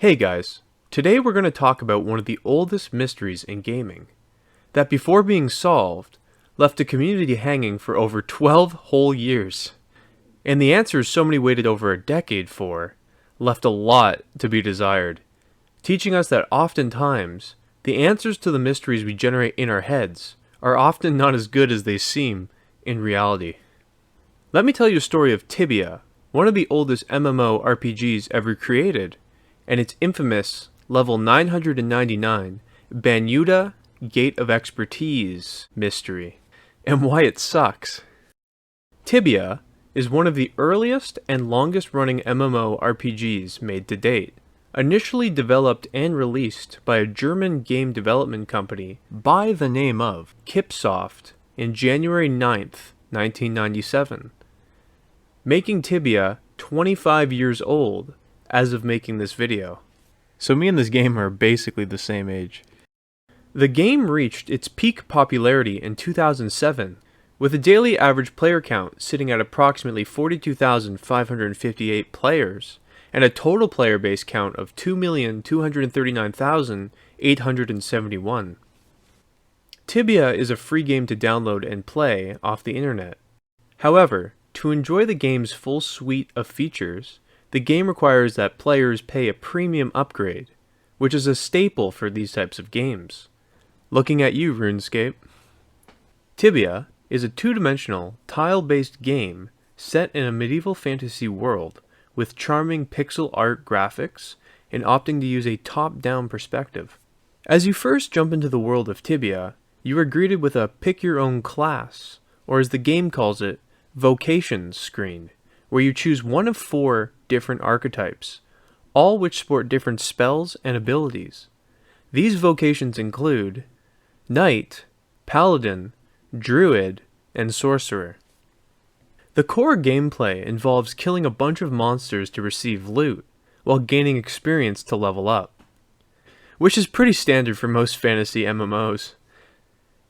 Hey guys, today we're going to talk about one of the oldest mysteries in gaming, that before being solved, left the community hanging for over 12 whole years. And the answers so many waited over a decade for, left a lot to be desired, teaching us that oftentimes, the answers to the mysteries we generate in our heads are often not as good as they seem in reality. Let me tell you a story of Tibia, one of the oldest MMORPGs ever created, and its infamous level 999 Banuta Gate of Expertise mystery, and why it sucks. Tibia is one of the earliest and longest running MMORPGs made to date, initially developed and released by a German game development company by the name of Kipsoft in January 9th, 1997, making Tibia 25 years old as of making this video. So me and this game are basically the same age. The game reached its peak popularity in 2007, with a daily average player count sitting at approximately 42,558 players, and a total player base count of 2,239,871. Tibia is a free game to download and play off the internet. However, to enjoy the game's full suite of features, the game requires that players pay a premium upgrade, which is a staple for these types of games. Looking at you, RuneScape. Tibia is a two-dimensional, tile-based game set in a medieval fantasy world with charming pixel art graphics and opting to use a top-down perspective. As you first jump into the world of Tibia, you are greeted with a pick-your-own-class, or as the game calls it, vocations screen, where you choose one of 4 different archetypes, all which sport different spells and abilities. These vocations include Knight, Paladin, Druid, and Sorcerer. The core gameplay involves killing a bunch of monsters to receive loot, while gaining experience to level up, which is pretty standard for most fantasy MMOs.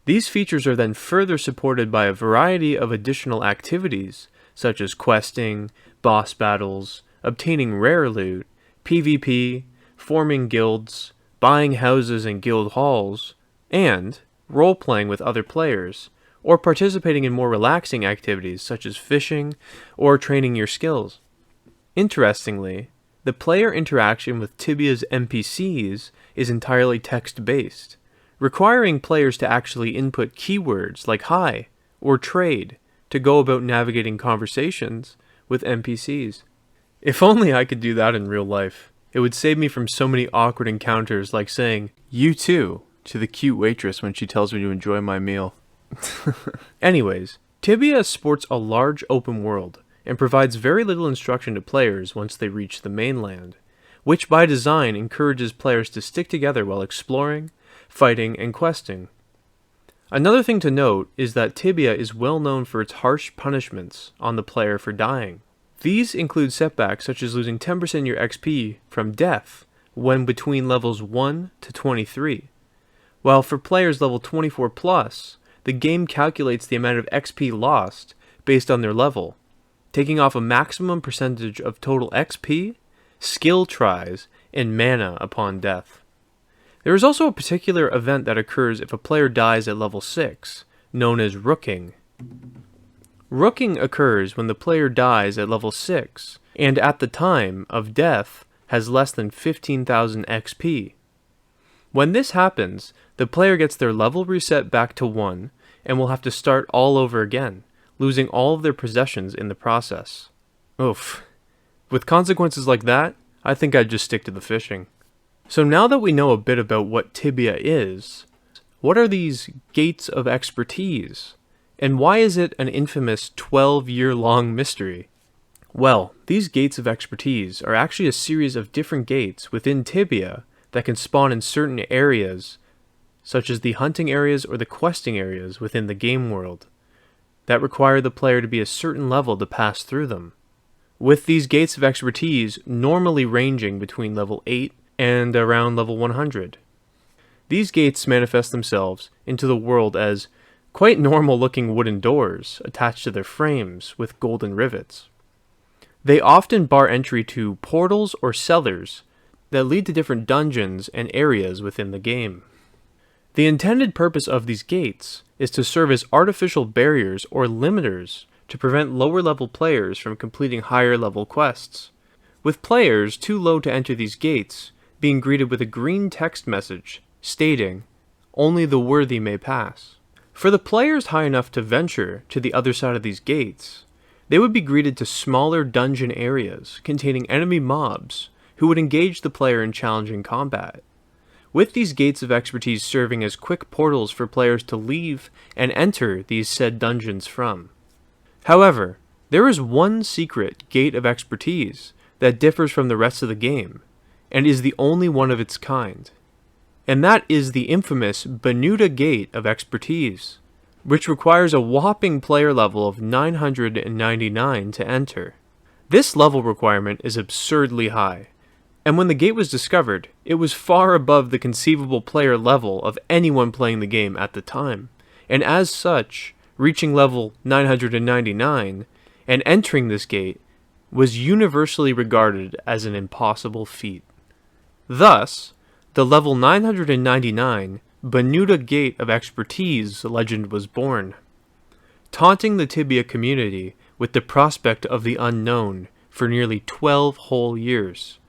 These features are then further supported by a variety of additional activities, such as questing, boss battles, obtaining rare loot, PvP, forming guilds, buying houses and guild halls, and role-playing with other players, or participating in more relaxing activities such as fishing or training your skills. Interestingly, the player interaction with Tibia's NPCs is entirely text-based, requiring players to actually input keywords like hi or trade to go about navigating conversations with NPCs. If only I could do that in real life. It would save me from so many awkward encounters like saying, "You too," to the cute waitress when she tells me to enjoy my meal. Anyways, Tibia sports a large open world and provides very little instruction to players once they reach the mainland, which by design encourages players to stick together while exploring, fighting, and questing. Another thing to note is that Tibia is well known for its harsh punishments on the player for dying. These include setbacks such as losing 10% of your XP from death when between levels 1 to 23, while for players level 24 plus, the game calculates the amount of XP lost based on their level, taking off a maximum percentage of total XP, skill tries, and mana upon death. There is also a particular event that occurs if a player dies at level 6, known as rooking. Rooking occurs when the player dies at level 6, and at the time of death has less than 15,000 XP. When this happens, the player gets their level reset back to 1, and will have to start all over again, losing all of their possessions in the process. Oof. With consequences like that, I think I'd just stick to the fishing. So now that we know a bit about what Tibia is, what are these gates of expertise? And why is it an infamous 12-year-long mystery? Well, these gates of expertise are actually a series of different gates within Tibia that can spawn in certain areas, such as the hunting areas or the questing areas within the game world, that require the player to be a certain level to pass through them, with these gates of expertise normally ranging between level 8 and around level 100. These gates manifest themselves into the world as quite normal-looking wooden doors attached to their frames with golden rivets. They often bar entry to portals or cellars that lead to different dungeons and areas within the game. The intended purpose of these gates is to serve as artificial barriers or limiters to prevent lower-level players from completing higher-level quests, with players too low to enter these gates being greeted with a green text message stating, "Only the worthy may pass." For the players high enough to venture to the other side of these gates, they would be greeted to smaller dungeon areas containing enemy mobs who would engage the player in challenging combat, with these gates of expertise serving as quick portals for players to leave and enter these said dungeons from. However, there is one secret gate of expertise that differs from the rest of the game, and is the only one of its kind. And that is the infamous Banuta Gate of Expertise, which requires a whopping player level of 999 to enter. This level requirement is absurdly high, and when the gate was discovered, it was far above the conceivable player level of anyone playing the game at the time, and as such, reaching level 999 and entering this gate was universally regarded as an impossible feat. Thus, the level 999 Banuta Gate of Expertise legend was born, taunting the Tibia community with the prospect of the unknown for nearly 12 whole years,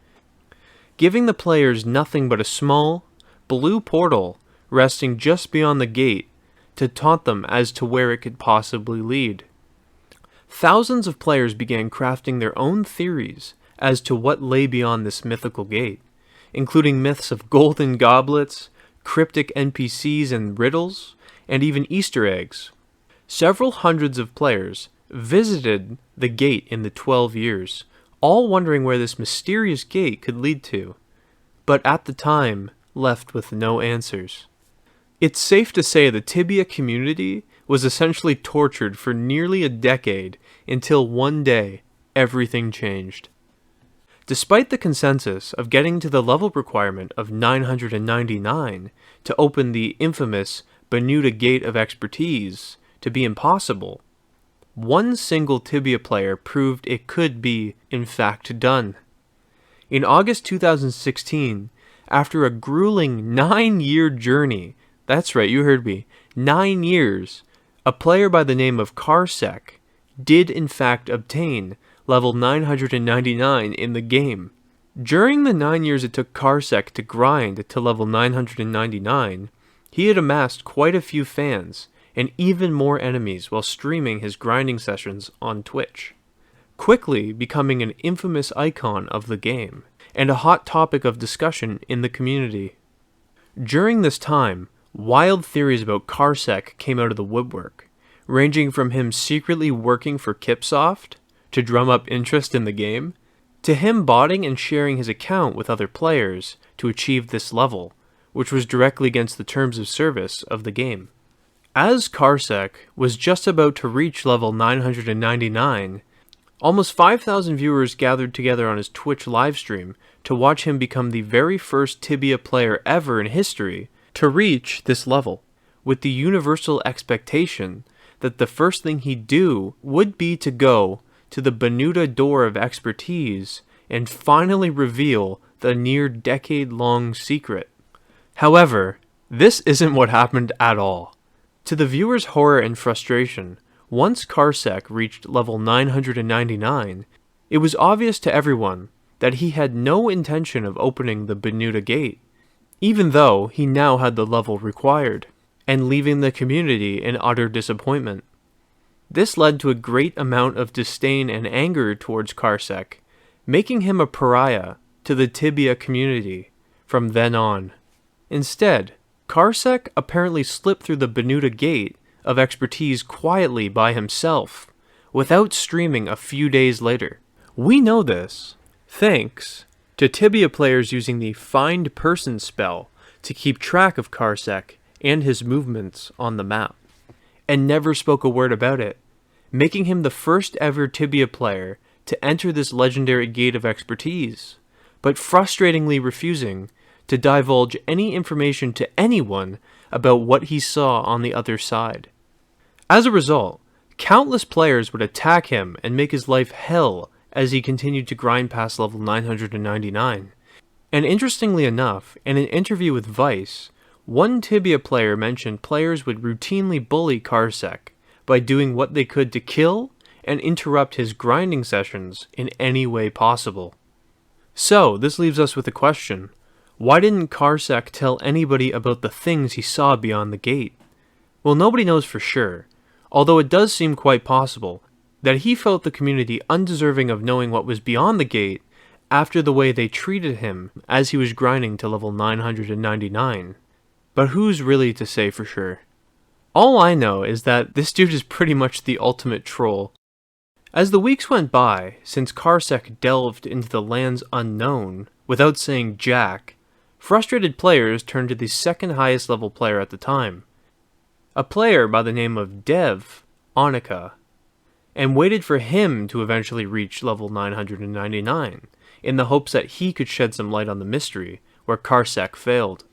giving the players nothing but a small, blue portal resting just beyond the gate to taunt them as to where it could possibly lead. Thousands of players began crafting their own theories as to what lay beyond this mythical gate, including myths of golden goblets, cryptic NPCs and riddles, and even Easter eggs. Several hundreds of players visited the gate in the 12 years, all wondering where this mysterious gate could lead to, but at the time left with no answers. It's safe to say the Tibia community was essentially tortured for nearly a decade until one day everything changed. Despite the consensus of getting to the level requirement of 999 to open the infamous Banuta Gate of Expertise to be impossible, one single Tibia player proved it could be, in fact, done. In August 2016, after a grueling 9-year journey, that's right, you heard me, 9 years, a player by the name of Kharsek did in fact obtain level 999 in the game. During the 9 years it took Kharsek to grind to level 999, he had amassed quite a few fans and even more enemies while streaming his grinding sessions on Twitch, quickly becoming an infamous icon of the game and a hot topic of discussion in the community. During this time, wild theories about Kharsek came out of the woodwork, ranging from him secretly working for Kipsoft to drum up interest in the game, to him botting and sharing his account with other players to achieve this level, which was directly against the terms of service of the game. As Kharsek was just about to reach level 999, almost 5,000 viewers gathered together on his Twitch livestream to watch him become the very first Tibia player ever in history to reach this level, with the universal expectation that the first thing he'd do would be to go to the Banuta Door of Expertise and finally reveal the near decade-long secret. However, this isn't what happened at all. To the viewer's horror and frustration, once Kharsek reached level 999, it was obvious to everyone that he had no intention of opening the Banuta Gate, even though he now had the level required, and leaving the community in utter disappointment. This led to a great amount of disdain and anger towards Kharsek, making him a pariah to the Tibia community from then on. Instead, Kharsek apparently slipped through the Banuta Gate of Expertise quietly by himself, without streaming a few days later. We know this thanks to Tibia players using the Find Person spell to keep track of Kharsek and his movements on the map, and never spoke a word about it, making him the first ever Tibia player to enter this legendary Gate of Expertise, but frustratingly refusing to divulge any information to anyone about what he saw on the other side. As a result, countless players would attack him and make his life hell as he continued to grind past level 999, And interestingly enough, in an interview with Vice, one Tibia player mentioned players would routinely bully Kharsek by doing what they could to kill and interrupt his grinding sessions in any way possible. So, this leaves us with a question. Why didn't Kharsek tell anybody about the things he saw beyond the gate? Well, nobody knows for sure, although it does seem quite possible that he felt the community undeserving of knowing what was beyond the gate after the way they treated him as he was grinding to level 999. But who's really to say for sure? All I know is that this dude is pretty much the ultimate troll. As the weeks went by, since Kharsek delved into the lands unknown without saying jack, frustrated players turned to the second highest level player at the time, a player by the name of Onica, and waited for him to eventually reach level 999, in the hopes that he could shed some light on the mystery where Kharsek failed.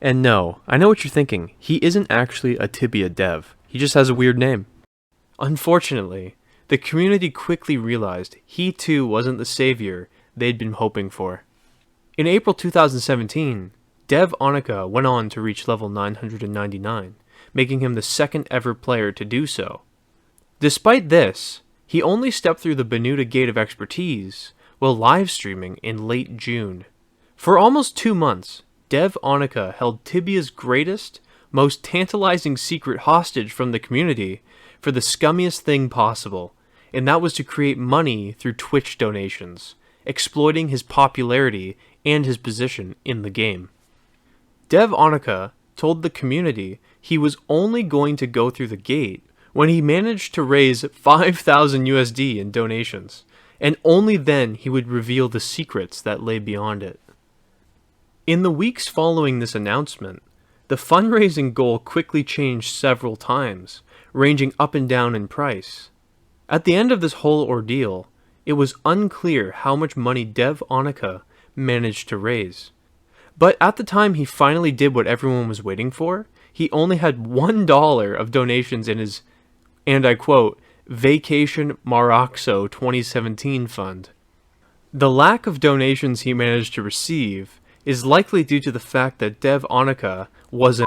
And no, I know what you're thinking, he isn't actually a Tibia dev, he just has a weird name. Unfortunately, the community quickly realized he too wasn't the savior they'd been hoping for. In April 2017, Onica went on to reach level 999, making him the second ever player to do so. Despite this, he only stepped through the Banuta Gate of Expertise while live streaming in late June. For almost 2 months, Onica held Tibia's greatest, most tantalizing secret hostage from the community for the scummiest thing possible, and that was to create money through Twitch donations, exploiting his popularity and his position in the game. Onica told the community he was only going to go through the gate when he managed to raise 5,000 USD in donations, and only then he would reveal the secrets that lay beyond it. In the weeks following this announcement, the fundraising goal quickly changed several times, ranging up and down in price. At the end of this whole ordeal, it was unclear how much money Onica managed to raise. But at the time he finally did what everyone was waiting for, he only had $1 of donations in his, and I quote, Vacation Maraxo 2017 fund. The lack of donations he managed to receive is likely due to the fact that Onica was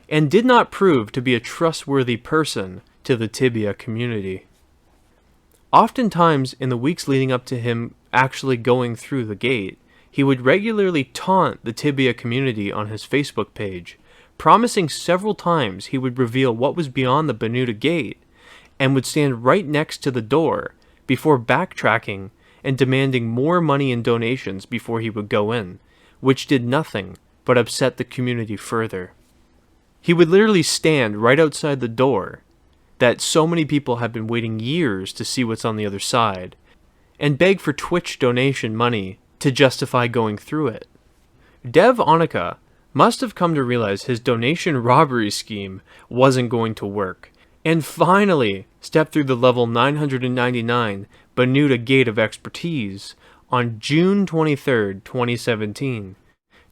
and did not prove to be a trustworthy person to the Tibia community. Oftentimes, in the weeks leading up to him actually going through the gate, he would regularly taunt the Tibia community on his Facebook page, promising several times he would reveal what was beyond the Banuta Gate, and would stand right next to the door before backtracking and demanding more money and donations before he would go in, which did nothing but upset the community further. He would literally stand right outside the door that so many people have been waiting years to see what's on the other side, and beg for Twitch donation money to justify going through it. Onica must have come to realize his donation robbery scheme wasn't going to work, and finally stepped through the level 999 Banuta Gate of Expertise on June 23, 2017,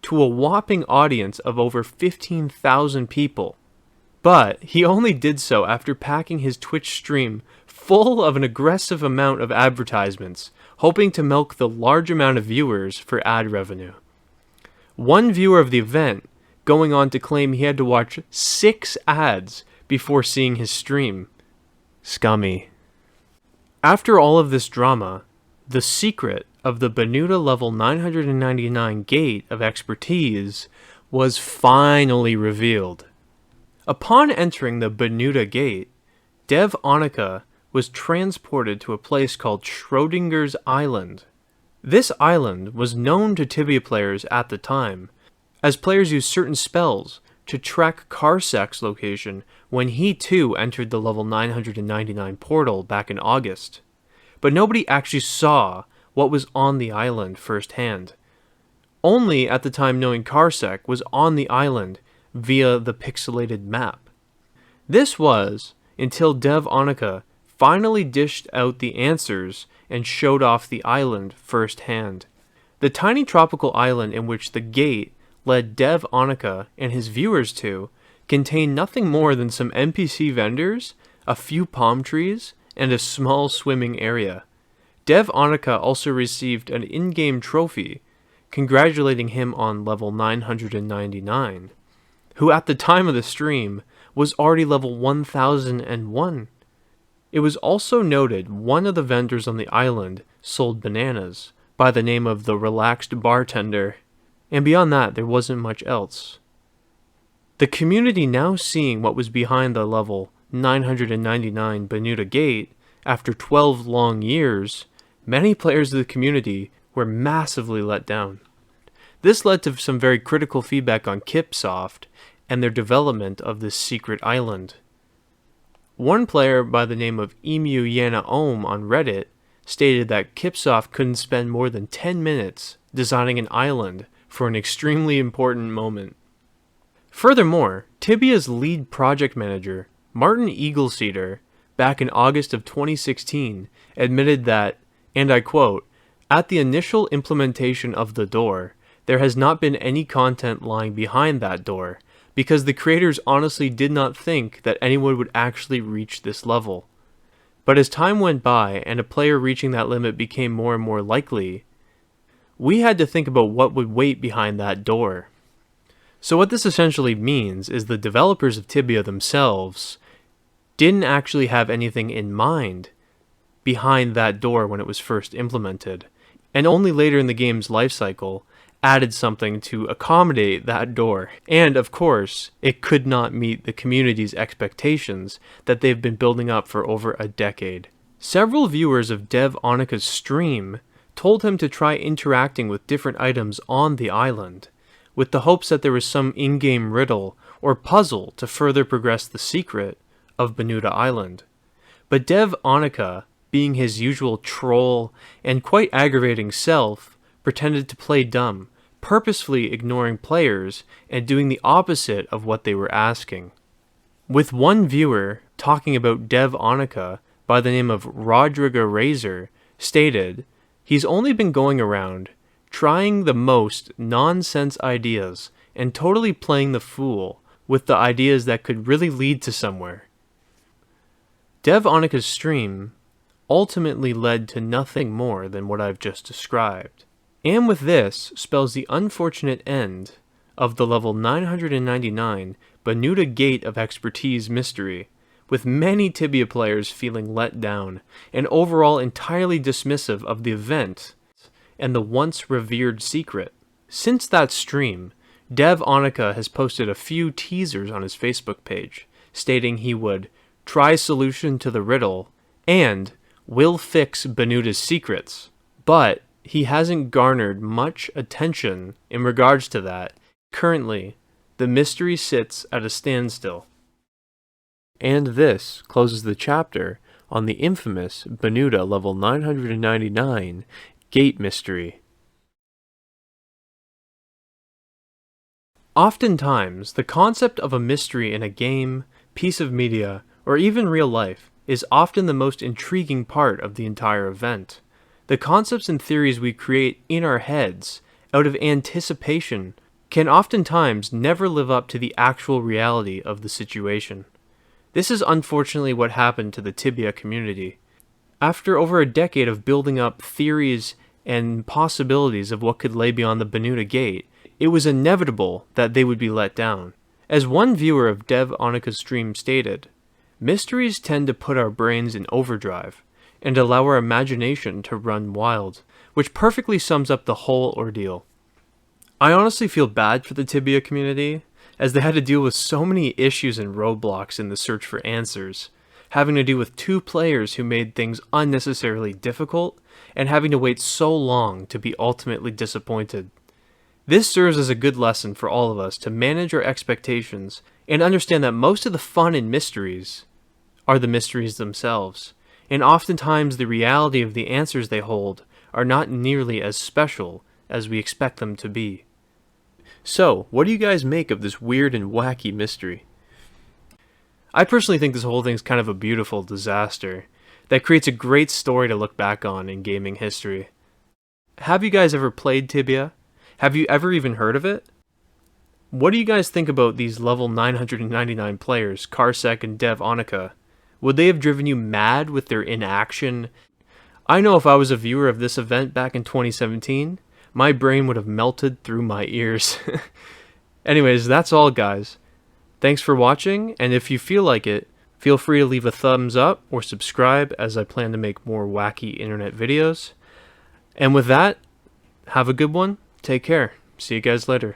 to a whopping audience of over 15,000 people. But he only did so after packing his Twitch stream full of an aggressive amount of advertisements, hoping to milk the large amount of viewers for ad revenue. One viewer of the event going on to claim he had to watch 6 ads before seeing his stream. Scummy. After all of this drama, the secret of the Banuta level 999 Gate of Expertise was finally revealed. Upon entering the Banuta Gate, Onica was transported to a place called Schrodinger's Island. This island was known to Tibia players at the time, as players used certain spells to track Kharsek's location when he too entered the level 999 portal back in August. But nobody actually saw what was on the island firsthand. Only at the time knowing Kharsek was on the island via the pixelated map. This was until Onica finally dished out the answers and showed off the island firsthand. The tiny tropical island in which the gate led Onica and his viewers to contained nothing more than some NPC vendors, a few palm trees, and a small swimming area. Onica also received an in-game trophy congratulating him on level 999, who at the time of the stream was already level 1001. It was also noted one of the vendors on the island sold bananas by the name of the Relaxed Bartender, and beyond that there wasn't much else. The community, now seeing what was behind the level 999 Banuta gate after 12 long years, many players of the community were massively let down. This led to some very critical feedback on Kipsoft and their development of this secret island. One player by the name of Emu Yana Ohm on Reddit stated that Kipsoft couldn't spend more than 10 minutes designing an island for an extremely important moment. Furthermore, Tibia's lead project manager, Martin Eagleseeder, back in August of 2016, admitted that, and I quote, "At the initial implementation of the door, there has not been any content lying behind that door, because the creators honestly did not think that anyone would actually reach this level. But as time went by and a player reaching that limit became more and more likely, we had to think about what would wait behind that door." So what this essentially means is the developers of Tibia themselves didn't actually have anything in mind behind that door when it was first implemented, and only later in the game's lifecycle added something to accommodate that door. And of course, it could not meet the community's expectations that they've been building up for over a decade. Several viewers of Dev Onica's stream told him to try interacting with different items on the island, with the hopes that there was some in-game riddle or puzzle to further progress the secret of Banuta Island. But Dev Onica, being his usual troll and quite aggravating self, pretended to play dumb, purposefully ignoring players and doing the opposite of what they were asking. With one viewer talking about Dev Onica by the name of Rodrigo Razor stated, "He's only been going around trying the most nonsense ideas and totally playing the fool with the ideas that could really lead to somewhere." Dev Onica's stream ultimately led to nothing more than what I've just described. And with this spells the unfortunate end of the level 999 Banuta Gate of Expertise mystery, with many Tibia players feeling let down and overall entirely dismissive of the event and the once revered secret. Since that stream, Dev Onica has posted a few teasers on his Facebook page, stating he would try solution to the riddle and will fix Banuta's secrets, but he hasn't garnered much attention in regards to that. Currently, the mystery sits at a standstill. And this closes the chapter on the infamous Banuta level 999 Gate Mystery. Oftentimes, the concept of a mystery in a game, piece of media, or even real life is often the most intriguing part of the entire event. The concepts and theories we create in our heads out of anticipation can oftentimes never live up to the actual reality of the situation. This is unfortunately what happened to the Tibia community. After over a decade of building up theories and possibilities of what could lay beyond the Banuta Gate, it was inevitable that they would be let down. As one viewer of Dev Onica's stream stated, "Mysteries tend to put our brains in overdrive and allow our imagination to run wild," which perfectly sums up the whole ordeal. I honestly feel bad for the Tibia community, as they had to deal with so many issues and roadblocks in the search for answers, having to do with two players who made things unnecessarily difficult, and having to wait so long to be ultimately disappointed. This serves as a good lesson for all of us to manage our expectations and understand that most of the fun in mysteries are the mysteries themselves, and oftentimes the reality of the answers they hold are not nearly as special as we expect them to be. So, what do you guys make of this weird and wacky mystery? I personally think this whole thing's kind of a beautiful disaster that creates a great story to look back on in gaming history. Have you guys ever played Tibia? Have you ever even heard of it? What do you guys think about these level 999 players, Kharsek and Dev Onica? Would they have driven you mad with their inaction? I know if I was a viewer of this event back in 2017, my brain would have melted through my ears. Anyways, that's all, guys. Thanks for watching, and if you feel like it, feel free to leave a thumbs up or subscribe, as I plan to make more wacky internet videos. And with that, have a good one. Take care. See you guys later.